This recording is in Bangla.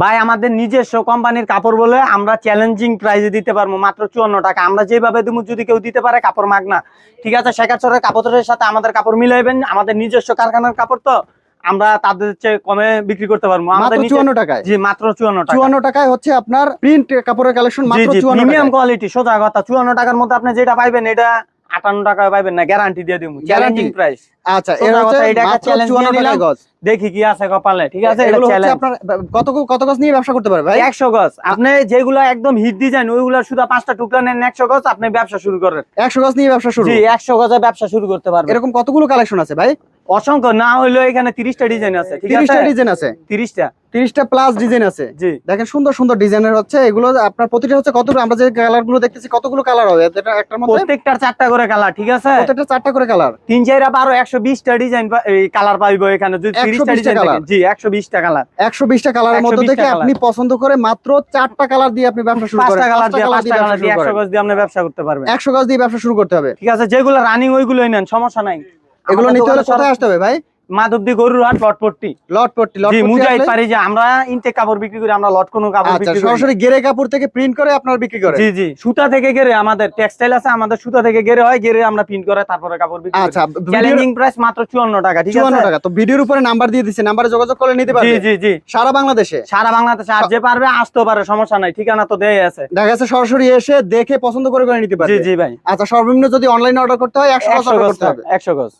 ভাই আমাদের নিজস্ব কোম্পানির কাপড় বলে আমরা চ্যালেঞ্জিং প্রাইসে দিতে পারবো মাত্র 54 টাকা। আমরা যেভাবে দেবো যদি কেউ দিতে পারে কাপড় মাগনা, ঠিক আছে? শেখাচরের কাপড়ের সাথে আমাদের কাপড় মিলাইবেন, আমাদের নিজস্ব কারখানার কাপড় তো আমরা তাদের চেয়ে কমে বিক্রি করতে পারবো। আমাদের 54 টাকায়? জি মাত্র 54 টাকা। 54 টাকায় হচ্ছে আপনার প্রিন্ট কাপড়ের কালেকশন মাত্র 54 টাকা। প্রিমিয়াম কোয়ালিটি, সোজা কথা। 54 টাকার মধ্যে আপনি যেটা পাইবেন এটা 58 টাকায় পাইবেন না, গ্যারান্টি দিয়ে দিমু। Challenging price. আচ্ছা, এর হচ্ছে মাত্র 54 টাকা গজ। দেখি কি আছে কপালে, ঠিক আছে? এগুলো হচ্ছে আপনার কত গজ নিয়ে ব্যবসা করতে পারবে ভাই? 100 গজ। আপনি যেগুলো একদম হিট ডিজাইন ওইগুলো শুধু 5টা টুকরা নেন 100 গজ, আপনি ব্যবসা শুরু করেন। 100 গজ নিয়ে ব্যবসা শুরু? জি 100 গজে ব্যবসা শুরু করতে পারবেন। এরকম কতগুলো কালেকশন আছে ভাই? অসংখ্য, না হইলেও এখানে 30টা ডিজাইন আছে, ঠিক আছে? 30টা ডিজাইন আছে? 30টা প্লাস ডিজাইন আছে। জি দেখেন সুন্দর সুন্দর ডিজাইনের হচ্ছে এগুলো। আপনার প্রতিটা হচ্ছে কতগুলো, আমরা যে কালার গুলো দেখতেছি কতগুলো কালার হবে এটা একটার মধ্যে? প্রত্যেকটার 4টা করে কালার, ঠিক আছে? প্রত্যেকটা 4টা করে কালার। 3 4 12 120টা ডিজাইন কালার পাইবো এখানে। যদি 30টা ডিজাইন থাকে, জি 120টা কালার। 120টা কালারের মধ্যে থেকে আপনি পছন্দ করে মাত্র 4টা কালার দিয়ে আপনি ব্যবসা শুরু করেন। 5টা কালার দিয়ে 100 গজ দিয়ে আপনি ব্যবসা করতে পারবেন। 100 গজ দিয়ে ব্যবসা শুরু করতে হবে, ঠিক আছে? যেগুলো রানিং ওইগুলোই নেন, সমস্যা নাই। এগুলো নিতে হলে কোথায় আসতে হবে ভাই? মাধবদী গরুর হাট, লটপট্টি। জি মুজাহিদ পারি যে আমরা ইনটেক কাপড় বিক্রি করি, আমরা লট কোনো কাপড় বিক্রি করি। সরাসরি গেরে কাপড় থেকে প্রিন্ট করে আপনারা বিক্রি করেন? জি জি, সুতা থেকে গেরে, আমাদের টেক্সটাইল আছে, আমাদের সুতা থেকে গেরে হয়, গেরে আমরা প্রিন্ট করে তারপরে কাপড় বিক্রি করি। আচ্ছা, চ্যালেঞ্জিং প্রাইস মাত্র 54 টাকা, ঠিক আছে? 54 টাকা। তো ভিডিওর উপরে নাম্বার দিয়ে দিছি, নাম্বারে যোগাযোগ করে নিতে পারবে? জি জি জি, সারা বাংলাদেশে? সারা বাংলাদেশে। আর যে পারবে আসতে পারে, সমস্যা নাই, ঠিকানা তো দেয়া আছে। দেখা যাচ্ছে সরাসরি এসে দেখে পছন্দ করে নিতে পারবে। জি জি ভাই। আচ্ছা, সর্বনিম্ন যদি অনলাইনে অর্ডার করতে হয় 100 গজ অর্ডার করতে হবে? 100 গজ।